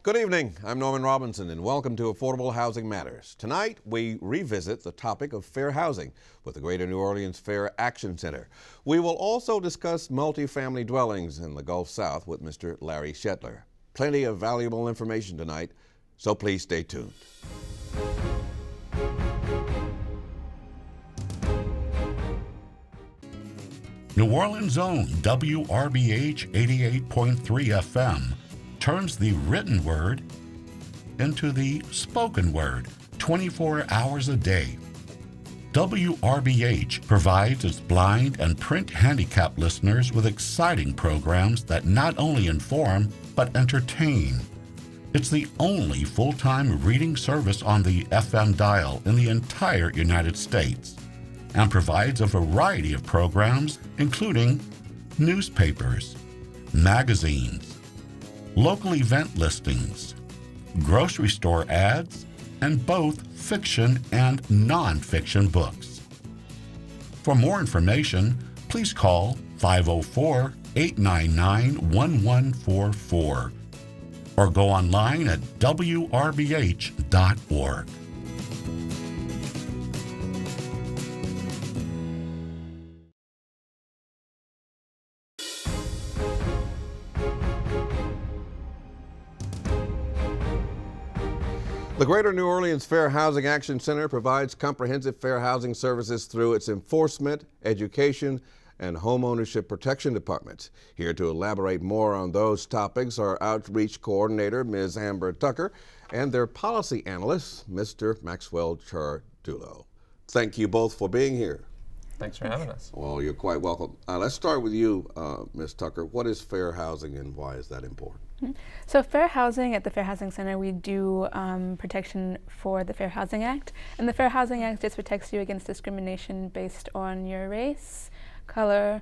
Good evening, I'm Norman Robinson and welcome to Affordable Housing Matters. Tonight we revisit the topic of fair housing with the Greater New Orleans Fair Action Center. We will also discuss multifamily dwellings in the Gulf South with Mr. Larry Schelder. Plenty of valuable information tonight, so please stay tuned. New Orleans' own WRBH 88.3 FM turns the written word into the spoken word 24 hours a day. WRBH provides its blind and print handicapped listeners with exciting programs that not only inform but entertain. It's the only full-time reading service on the FM dial in the entire United States and provides a variety of programs including newspapers, magazines, local event listings, grocery store ads, and both fiction and non-fiction books. For more information, please call 504-899-1144 or go online at wrbh.org. The Greater New Orleans Fair Housing Action Center provides comprehensive fair housing services through its enforcement, education, and homeownership protection departments. Here to elaborate more on those topics are Outreach Coordinator Ms. Amber Tucker and their policy analyst, Mr. Maxwell Chardulo. Thank you both for being here. Thanks for having us. Well, you're quite welcome. Let's start with you, Ms. Tucker. What is fair housing and why is that important? So fair housing, at the Fair Housing Center, we do protection for the Fair Housing Act. And the Fair Housing Act just protects you against discrimination based on your race, color,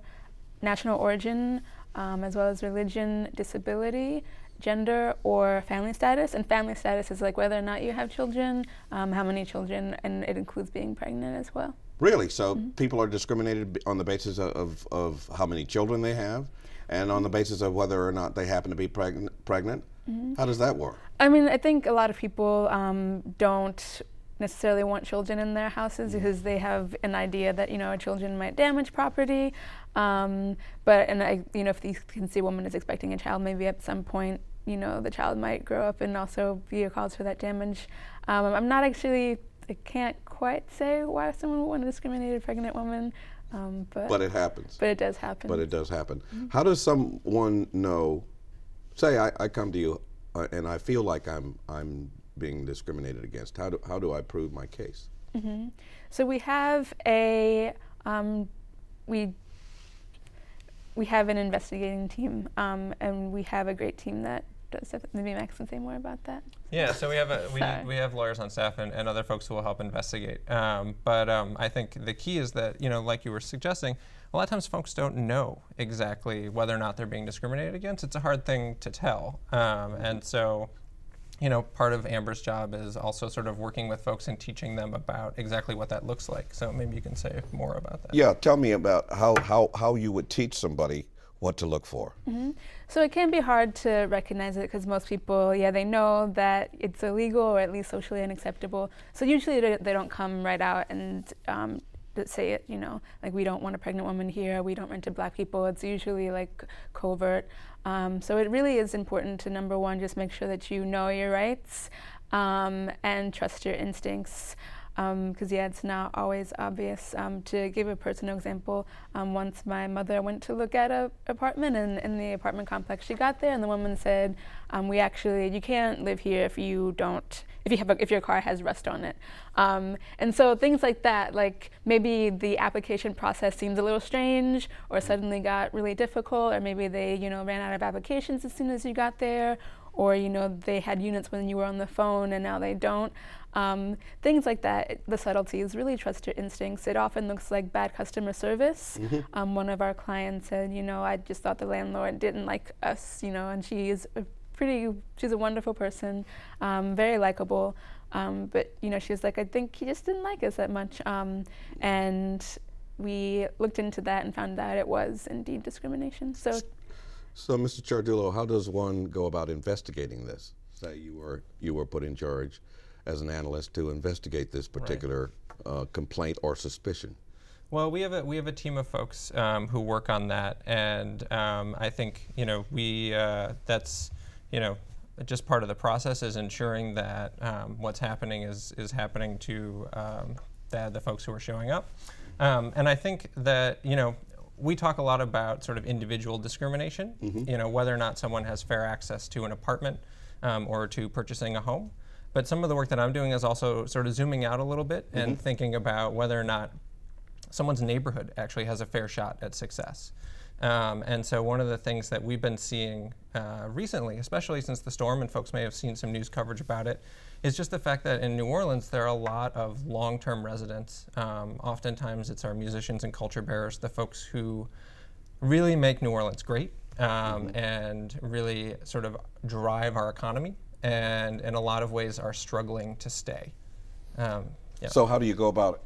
national origin, as well as religion, disability, gender, or family status. And family status is like whether or not you have children, how many children, and it includes being pregnant as well. Really? So people are discriminated on the basis of how many children they have? And on the basis of whether or not they happen to be pregnant? How does that work? I mean, I think a lot of people don't necessarily want children in their houses because they have an idea that, children might damage property. If you can see a woman is expecting a child, maybe at some point, the child might grow up and also be a cause for that damage. I can't quite say why someone would want to discriminate a pregnant woman. But it happens. But it does happen. But it does happen. How does someone know, say I come to you and I feel like I'm being discriminated against, how do I prove my case? So we have we have an investigating team, and we have a great team that does it. Maybe Max can say more about that. Yeah, so we have lawyers on staff and other folks who will help investigate. I think the key is that, like you were suggesting, a lot of times folks don't know exactly whether or not they're being discriminated against. It's a hard thing to tell. And so, part of Amber's job is also sort of working with folks and teaching them about exactly what that looks like. So maybe you can say more about that. Yeah, tell me about how you would teach somebody what to look for. So it can be hard to recognize it because most people, they know that it's illegal or at least socially unacceptable. So usually they don't come right out and say it, like we don't want a pregnant woman here, we don't rent to Black people. It's usually like covert. So it really is important to, number one, just make sure that you know your rights and trust your instincts. Because it's not always obvious. To give a personal example, once my mother went to look at an apartment, and in the apartment complex she got there, and the woman said, you can't live here if your car has rust on it. And so things like that, like maybe the application process seems a little strange, or suddenly got really difficult, or maybe they ran out of applications as soon as you got there, or they had units when you were on the phone and now they don't. Things like that, the subtleties, really trust your instincts. It often looks like bad customer service. One of our clients said, I just thought the landlord didn't like us, and she's a wonderful person, very likable. But she was like, I think he just didn't like us that much. And we looked into that and found out it was indeed discrimination. So, Mr. Chardulo, how does one go about investigating this? say you were put in charge as an analyst to investigate this particular complaint or suspicion? Well, we have a team of folks who work on that, and I think that's just part of the process is ensuring that what's happening is happening to the folks who are showing up, and I think that we talk a lot about sort of individual discrimination, whether or not someone has fair access to an apartment or to purchasing a home. But some of the work that I'm doing is also sort of zooming out a little bit and thinking about whether or not someone's neighborhood actually has a fair shot at success. And so one of the things that we've been seeing recently, especially since the storm, and folks may have seen some news coverage about it, is just the fact that in New Orleans there are a lot of long-term residents. Oftentimes it's our musicians and culture bearers, the folks who really make New Orleans great and really sort of drive our economy, and in a lot of ways are struggling to stay. So how do you go about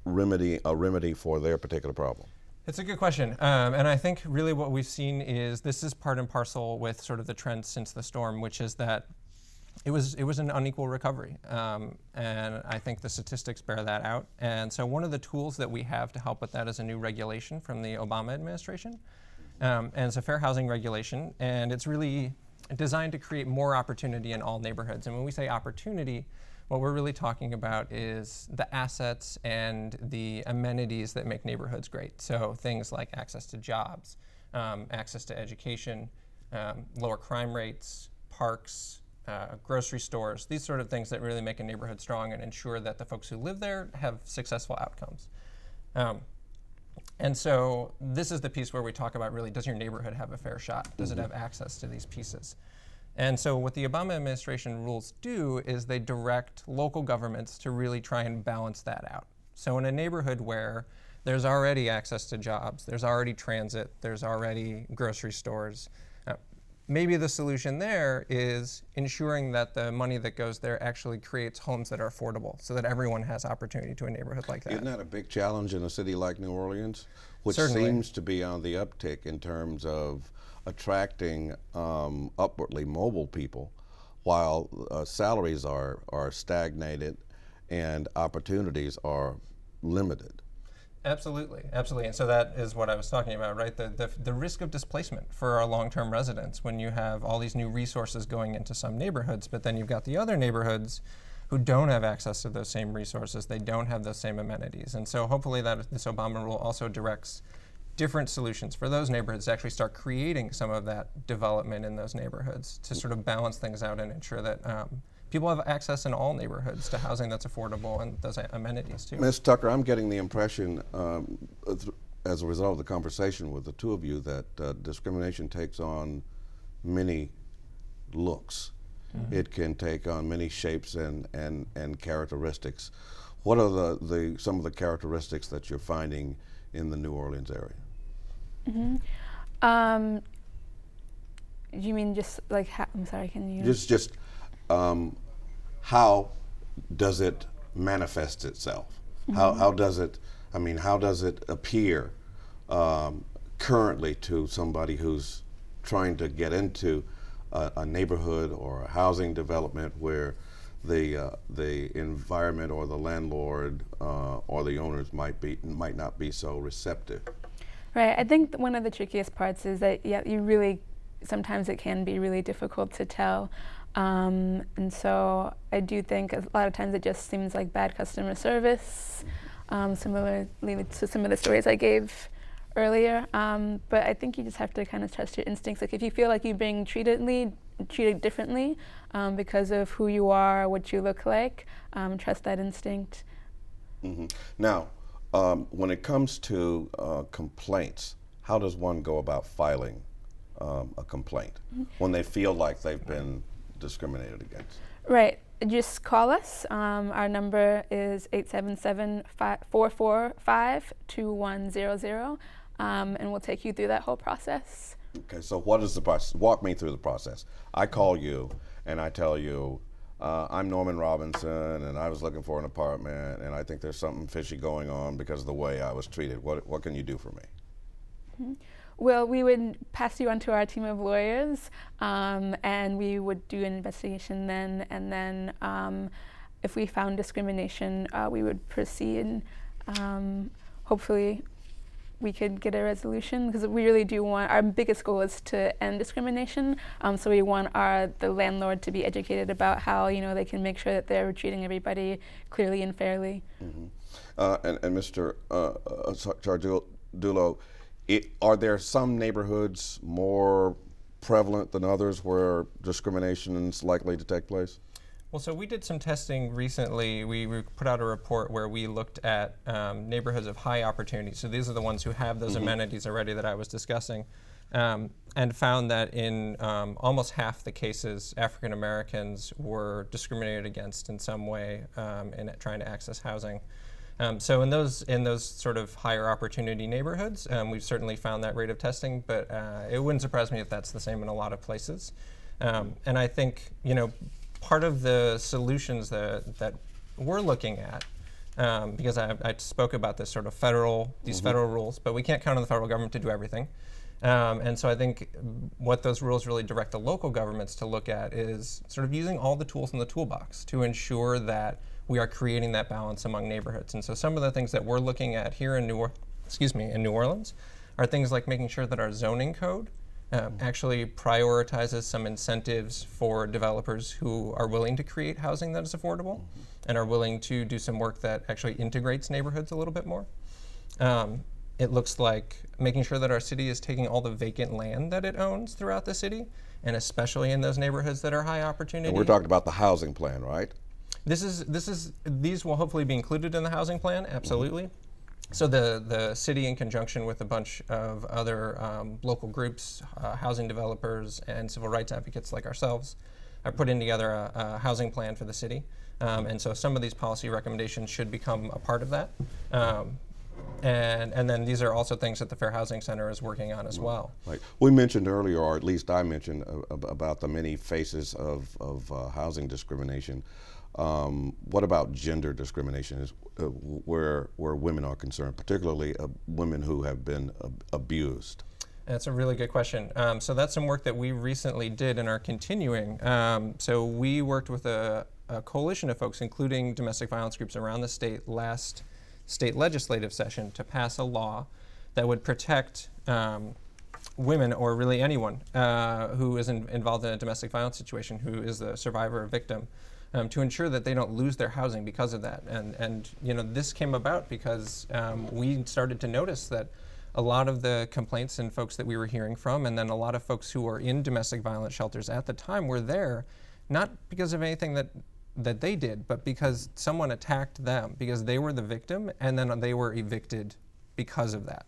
remedy for their particular problem? It's a good question, and I think really what we've seen is this is part and parcel with sort of the trend since the storm, which is that it was an unequal recovery, and I think the statistics bear that out. And so one of the tools that we have to help with that is a new regulation from the Obama administration, and it's a fair housing regulation, and it's really designed to create more opportunity in all neighborhoods. And when we say opportunity, what we're really talking about is the assets and the amenities that make neighborhoods great. So things like access to jobs, access to education, lower crime rates, parks, grocery stores, these sort of things that really make a neighborhood strong and ensure that the folks who live there have successful outcomes. And so this is the piece where we talk about really, does your neighborhood have a fair shot? Does it have access to these pieces? And so what the Obama administration rules do is they direct local governments to really try and balance that out. So in a neighborhood where there's already access to jobs, there's already transit, there's already grocery stores, maybe the solution there is ensuring that the money that goes there actually creates homes that are affordable so that everyone has opportunity to a neighborhood like that. Isn't that a big challenge in a city like New Orleans, which Certainly seems to be on the uptick in terms of attracting upwardly mobile people, while salaries are stagnated and opportunities are limited? Absolutely, absolutely. And so that is what I was talking about, right? The risk of displacement for our long-term residents when you have all these new resources going into some neighborhoods, but then you've got the other neighborhoods who don't have access to those same resources, they don't have those same amenities. And so hopefully that this Obama rule also directs different solutions for those neighborhoods to actually start creating some of that development in those neighborhoods to sort of balance things out and ensure that people have access in all neighborhoods to housing that's affordable and those amenities too. Ms. Tucker, I'm getting the impression as a result of the conversation with the two of you that discrimination takes on many looks. It can take on many shapes and characteristics. What are some of the characteristics that you're finding in the New Orleans area? You mean just like, I'm sorry, can you? Just how does it manifest itself? How does it appear currently to somebody who's trying to get into a neighborhood or a housing development where the environment or the landlord or the owners might not be so receptive? Right. I think one of the trickiest parts is that sometimes it can be really difficult to tell. And so I do think a lot of times it just seems like bad customer service, similarly to some of the stories I gave earlier. But I think you just have to kind of trust your instincts. Like if you feel like you're being treated differently because of who you are, what you look like, trust that instinct. Now, when it comes to complaints, how does one go about filing a complaint when they feel like they've been discriminated against? Right. Just call us. Our number is 877-445-2100, and we'll take you through that whole process. Okay, so what is the process? Walk me through the process. I call you and I tell you, I'm Norman Robinson and I was looking for an apartment and I think there's something fishy going on because of the way I was treated. What can you do for me? Well, we would pass you on to our team of lawyers, and we would do an investigation then, and then if we found discrimination, we would proceed. Hopefully, we could get a resolution, because we really do want, our biggest goal is to end discrimination, so we want the landlord to be educated about how, they can make sure that they're treating everybody clearly and fairly. And Mr. Chardulo, are there some neighborhoods more prevalent than others where discrimination is likely to take place? Well, so we did some testing recently. We put out a report where we looked at neighborhoods of high opportunity. So these are the ones who have those amenities already that I was discussing, and found that in almost half the cases, African Americans were discriminated against in some way in trying to access housing. So in those sort of higher opportunity neighborhoods, we've certainly found that rate of testing, but it wouldn't surprise me if that's the same in a lot of places. And I think, part of the solutions that we're looking at, because I spoke about this sort of federal rules, but we can't count on the federal government to do everything. And so I think what those rules really direct the local governments to look at is sort of using all the tools in the toolbox to ensure that we are creating that balance among neighborhoods. And so some of the things that we're looking at here in New Orleans are things like making sure that our zoning code actually prioritizes some incentives for developers who are willing to create housing that is affordable and are willing to do some work that actually integrates neighborhoods a little bit more. It looks like making sure that our city is taking all the vacant land that it owns throughout the city, and especially in those neighborhoods that are high opportunity. And we're talking about the housing plan, right? These will hopefully be included in the housing plan, absolutely. So the city, in conjunction with a bunch of other local groups, housing developers, and civil rights advocates like ourselves, are putting together a housing plan for the city. And so some of these policy recommendations should become a part of that. And then these are also things that the Fair Housing Center is working on as well. Right. We mentioned earlier, or at least I mentioned, about the many faces of housing discrimination. What about gender discrimination where women are concerned, particularly women who have been abused? That's a really good question. So that's some work that we recently did and are continuing. So we worked with a coalition of folks, including domestic violence groups around the state, last state legislative session, to pass a law that would protect women, or really anyone who is involved in a domestic violence situation, who is the survivor or victim, to ensure that they don't lose their housing because of that. And this came about because we started to notice that a lot of the complaints and folks that we were hearing from, and then a lot of folks who were in domestic violence shelters at the time, were there not because of anything that they did, but because someone attacked them, because they were the victim, and then they were evicted because of that.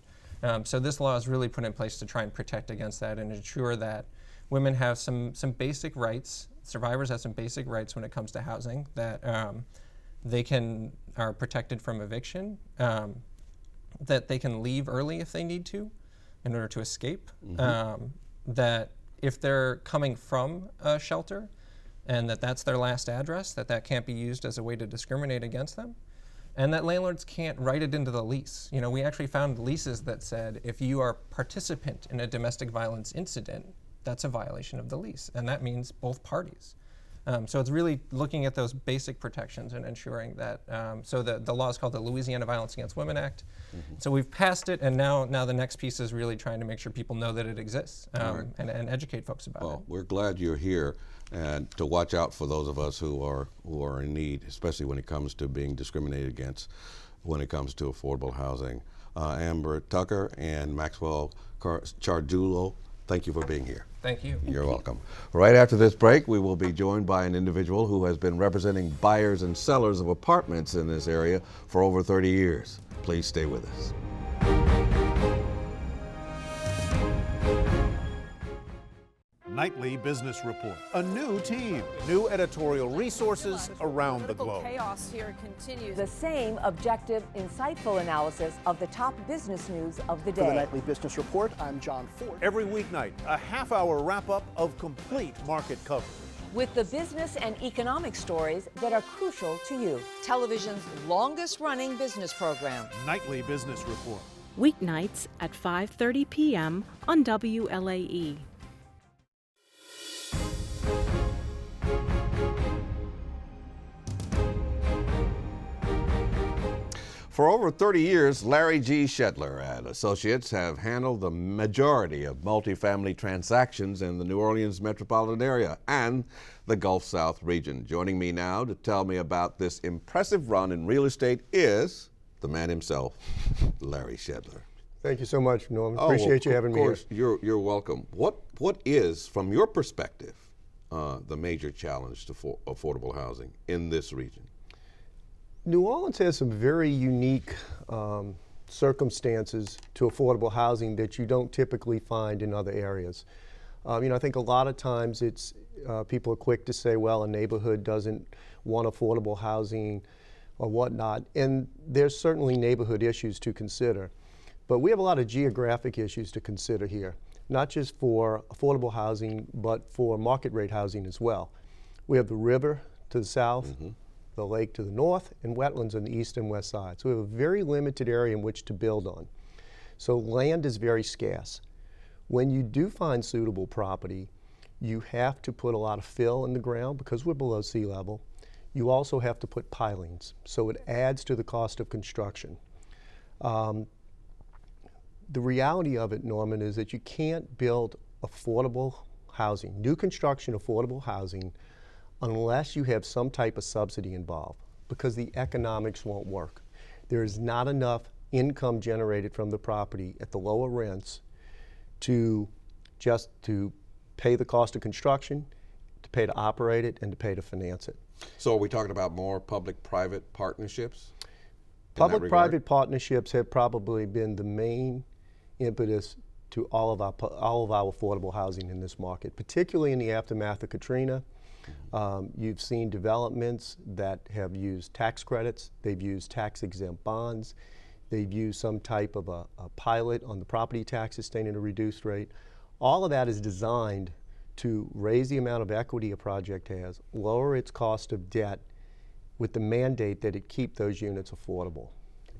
So this law is really put in place to try and protect against that and ensure that women have some basic rights, survivors have some basic rights when it comes to housing, that they are protected from eviction, that they can leave early if they need to in order to escape, that if they're coming from a shelter and that's their last address, that can't be used as a way to discriminate against them, and that landlords can't write it into the lease. We actually found leases that said if you are participant in a domestic violence incident, that's a violation of the lease, and that means both parties. So it's really looking at those basic protections and ensuring that, so the law is called the Louisiana Violence Against Women Act. So we've passed it, and now the next piece is really trying to make sure people know that it exists, and educate folks about it. Well, we're glad you're here, and to watch out for those of us who are in need, especially when it comes to being discriminated against, when it comes to affordable housing. Amber Tucker and Maxwell Chardulo, thank you for being here. Thank you. You're welcome. Right after this break, we will be joined by an individual who has been representing buyers and sellers of apartments in this area for over 30 years. Please stay with us. Nightly Business Report. A new team, new editorial resources around the globe. Chaos here continues. The same objective, insightful analysis of the top business news of the day. For the Nightly Business Report, I'm John Ford. Every weeknight, a half-hour wrap-up of complete market coverage. With the business and economic stories that are crucial to you. Television's longest-running business program. Nightly Business Report. weeknights at 5:30 p.m. on WLAE. For over 30 years, Larry G. Schelder and Associates have handled the majority of multifamily transactions in the New Orleans metropolitan area and the Gulf South region. Joining me now to tell me about this impressive run in real estate is the man himself, Larry Schelder. Thank you so much, Norman. Appreciate you having me here. Of course, you're welcome. What is, from your perspective, the major challenge to affordable housing in this region? New Orleans has some very unique circumstances to affordable housing that you don't typically find in other areas. I think a lot of times it's people are quick to say, well, a neighborhood doesn't want affordable housing or whatnot, and there's certainly neighborhood issues to consider. But we have a lot of geographic issues to consider here, not just for affordable housing, but for market rate housing as well. We have the river to the south, the lake to the north, and wetlands on the east and west side. So we have a very limited area in which to build on. So land is very scarce. When you do find suitable property, you have to put a lot of fill in the ground because we're below sea level. You also have to put pilings, so it adds to the cost of construction. The reality of it, Norman, is that you can't build affordable housing, new construction affordable housing, unless you have some type of subsidy involved, because the economics won't work. There is not enough income generated from the property at the lower rents to pay the cost of construction, to pay to operate it, and to pay to finance it. So are we talking about more public-private partnerships? Public-private partnerships have probably been the main impetus to all of our affordable housing in this market, particularly in the aftermath of Katrina. You've seen developments that have used tax credits, they've used tax-exempt bonds, they've used some type of a pilot on the property taxes staying at a reduced rate. All of that is designed to raise the amount of equity a project has, lower its cost of debt, with the mandate that it keep those units affordable.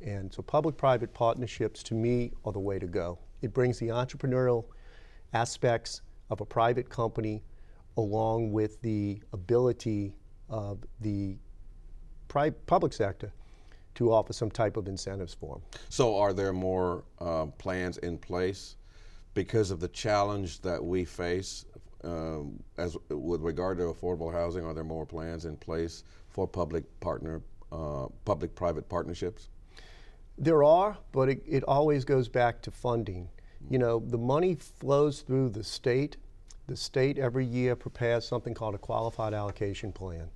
And so public-private partnerships, to me, are the way to go. It brings the entrepreneurial aspects of a private company along with the ability of the public sector to offer some type of incentives for them. So are there more plans in place because of the challenge that we face as with regard to affordable housing? Are there more plans in place for public-private partnerships? There are, but it always goes back to funding. The money flows through the state. The state every year prepares something called a qualified allocation plan,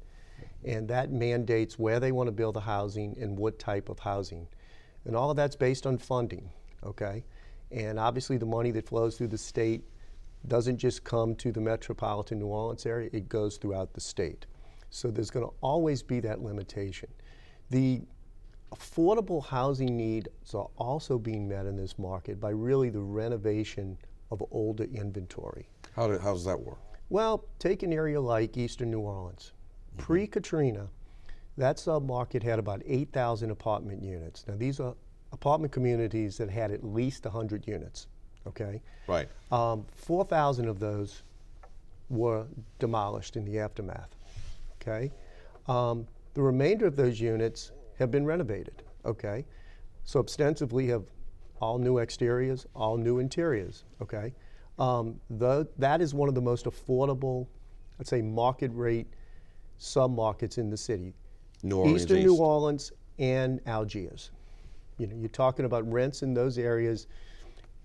and that mandates where they want to build the housing and what type of housing. And all of that's based on funding, okay? And obviously the money that flows through the state doesn't just come to the metropolitan New Orleans area, it goes throughout the state. So there's going to always be that limitation. The affordable housing needs are also being met in this market by really the renovation of older inventory. How does that work? Well, take an area like Eastern New Orleans. Pre-Katrina, that sub-market had about 8,000 apartment units. Now these are apartment communities that had at least 100 units, okay? Right. 4,000 of those were demolished in the aftermath, okay? The remainder of those units have been renovated, okay? So ostensibly have all new exteriors, all new interiors, okay? That is one of the most affordable, I'd say, market rate sub-markets in the city. New Orleans Eastern East. New Orleans and Algiers. You're talking about rents in those areas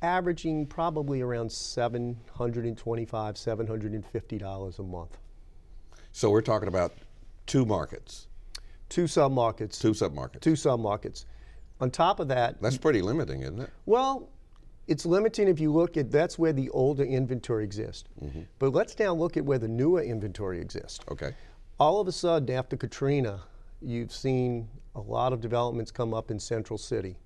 averaging probably around $725, $750 a month. So we're talking about two markets. Two sub-markets. Two sub-markets. Two sub-markets. On top of that... That's pretty limiting, isn't it? Well, it's limiting if you look at, that's where the older inventory exists. But let's now look at where the newer inventory exists. Okay. All of a sudden, after Katrina, you've seen a lot of developments come up in Central City.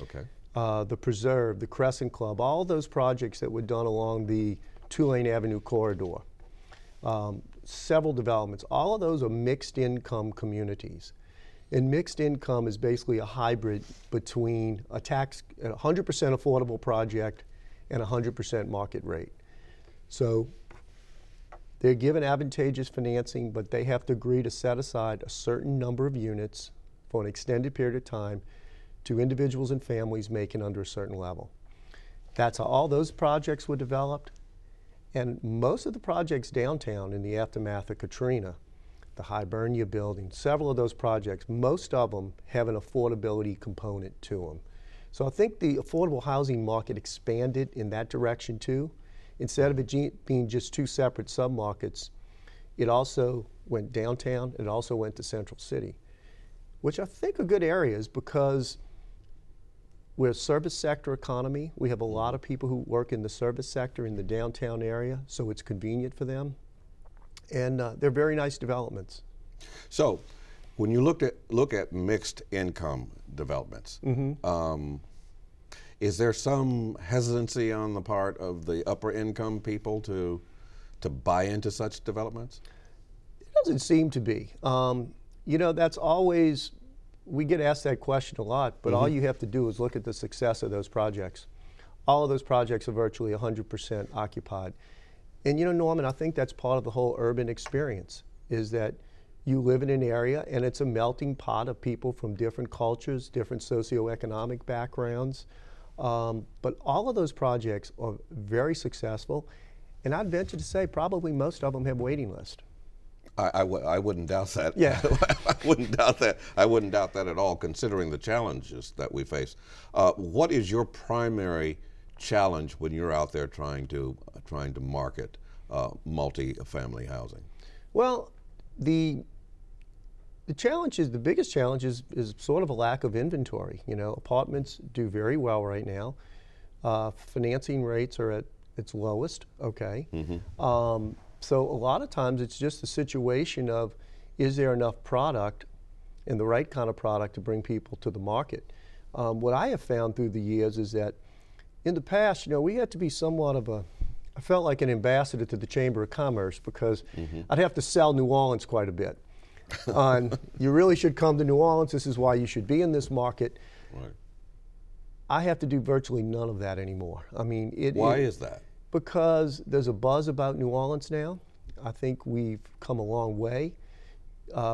Okay. The Preserve, the Crescent Club, all those projects that were done along the Tulane Avenue corridor. Several developments. All of those are mixed income communities. And mixed income is basically a hybrid between a 100% affordable project and 100% market rate. So they're given advantageous financing, but they have to agree to set aside a certain number of units for an extended period of time to individuals and families making under a certain level. That's how all those projects were developed. And most of the projects downtown in the aftermath of Katrina, the Hibernia building, several of those projects, most of them have an affordability component to them. So I think the affordable housing market expanded in that direction too. Instead of it being just two separate submarkets, it also went downtown, it also went to Central City, which I think are good areas because we're a service sector economy. We have a lot of people who work in the service sector in the downtown area, so it's convenient for them. And they're very nice developments. So, when you look at mixed income developments, is there some hesitancy on the part of the upper income people to buy into such developments? It doesn't seem to be. You know, that's always, we get asked that question a lot, but all you have to do is look at the success of those projects. All of those projects are virtually 100% occupied. And you know, Norman, I think that's part of the whole urban experience, is that you live in an area and it's a melting pot of people from different cultures, different socioeconomic backgrounds. But all of those projects are very successful, and I'd venture to say probably most of them have waiting lists. I wouldn't doubt that. Yeah. I wouldn't doubt that. I wouldn't doubt that at all, considering the challenges that we face. What is your primary challenge when you're out there trying to market multi-family housing? Well, the challenge is, the biggest challenge is sort of a lack of inventory. You know, apartments do very well right now. Financing rates are at its lowest, okay? So a lot of times it's just a situation of, is there enough product and the right kind of product to bring people to the market? What I have found through the years is that in the past, you know, we had to be somewhat of I felt like an ambassador to the Chamber of Commerce because I'd have to sell New Orleans quite a bit. You really should come to New Orleans. This is why you should be in this market. Right. I have to do virtually none of that anymore. I mean, why is that? Because there's a buzz about New Orleans now. I think we've come a long way.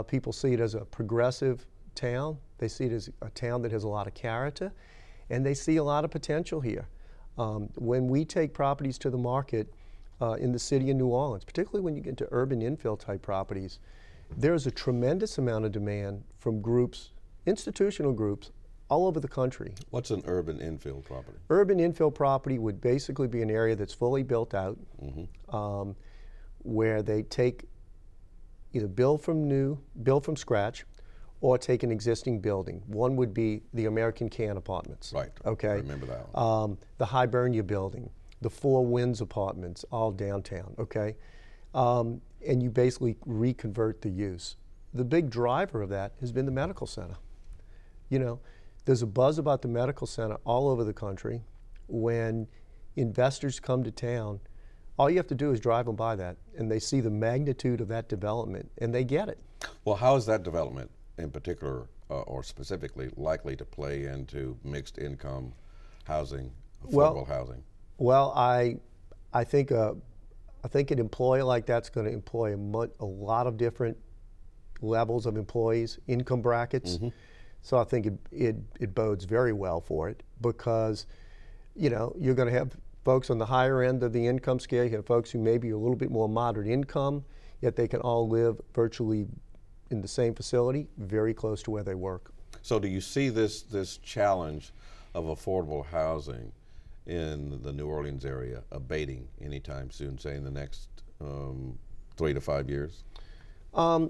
People see it as a progressive town. They see it as a town that has a lot of character, and they see a lot of potential here. When we take properties to the market in the city of New Orleans, particularly when you get into urban infill type properties, there's a tremendous amount of demand from groups, institutional groups, all over the country. What's an urban infill property? Urban infill property would basically be an area that's fully built out, where they take either build from scratch, or take an existing building. One would be the American Can Apartments. Right. Okay. I remember that one. The Hibernia building, the Four Winds Apartments, all downtown. Okay. And you basically reconvert the use. The big driver of that has been the medical center. You know, there's a buzz about the medical center all over the country. When investors come to town, all you have to do is drive them by that, and they see the magnitude of that development, and they get it. Well, how is that development in particular, or specifically, likely to play into mixed income housing, affordable housing? Well, I think an employer like that's going to employ a lot of different levels of employees, income brackets. So I think it bodes very well for it, because, you know, you're going to have folks on the higher end of the income scale. You have folks who may be a little bit more moderate income, yet they can all live virtually in the same facility, very close to where they work. So do you see this challenge of affordable housing in the New Orleans area abating anytime soon, say in the next 3 to 5 years? I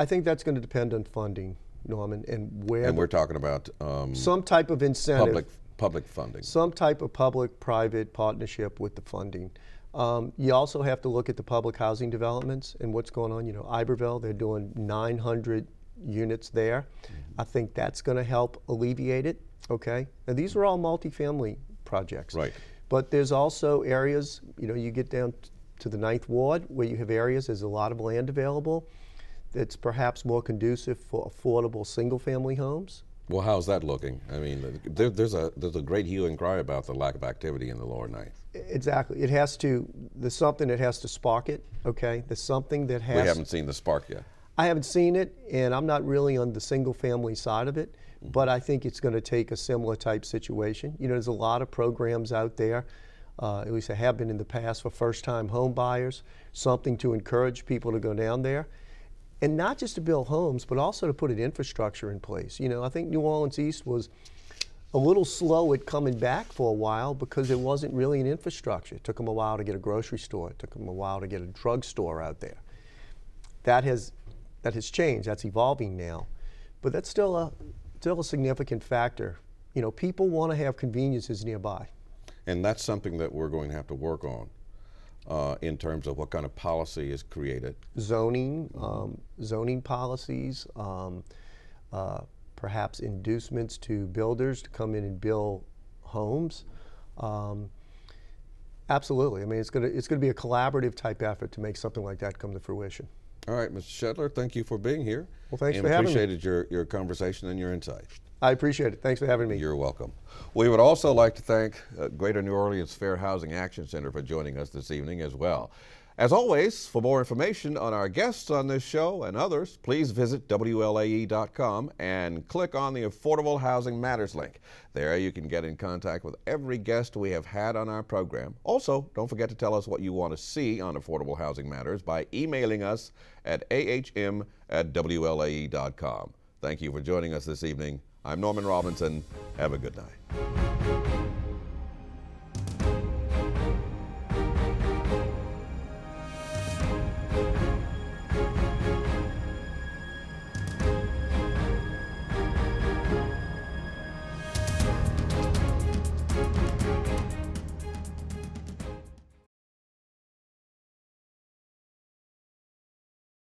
think that's going to depend on funding, Norman, and where. And we're talking about some type of incentive. Public funding. Some type of public-private partnership with the funding. You also have to look at the public housing developments and what's going on. You know, Iberville, they're doing 900 units there. I think that's going to help alleviate it. Okay. Now these are all multifamily projects. Right. But there's also areas, you know, you get down to the 9th Ward where you have areas, there's a lot of land available. that's perhaps more conducive for affordable single-family homes. Well, how's that looking? I mean, there's a great hue and cry about the lack of activity in the lower ninth. Exactly. There's something that has to spark it, okay? There's something that has... We haven't seen the spark yet. I haven't seen it, and I'm not really on the single-family side of it, but I think it's going to take a similar type situation. You know, there's a lot of programs out there, at least there have been in the past, for first-time home buyers, something to encourage people to go down there. And not just to build homes, but also to put an infrastructure in place. You know, I think New Orleans East was a little slow at coming back for a while because there wasn't really an infrastructure. It took them a while to get a grocery store. It took them a while to get a drugstore out there. That has changed. That's evolving now. But that's still a significant factor. You know, people want to have conveniences nearby. And that's something that we're going to have to work on. In terms of what kind of policy is created. Zoning policies, perhaps inducements to builders to come in and build homes. Absolutely. I mean, it's going to be a collaborative type effort to make something like that come to fruition. All right, Mr. Schelder, thank you for being here. Well, thanks for having me. Appreciated your conversation and your insight. I appreciate it. Thanks for having me. You're welcome. We would also like to thank Greater New Orleans Fair Housing Action Center for joining us this evening as well. As always, for more information on our guests on this show and others, please visit WLAE.com and click on the Affordable Housing Matters link. There you can get in contact with every guest we have had on our program. Also, don't forget to tell us what you want to see on Affordable Housing Matters by emailing us at ahm@WLAE.com. Thank you for joining us this evening. I'm Norman Robinson. Have a good night.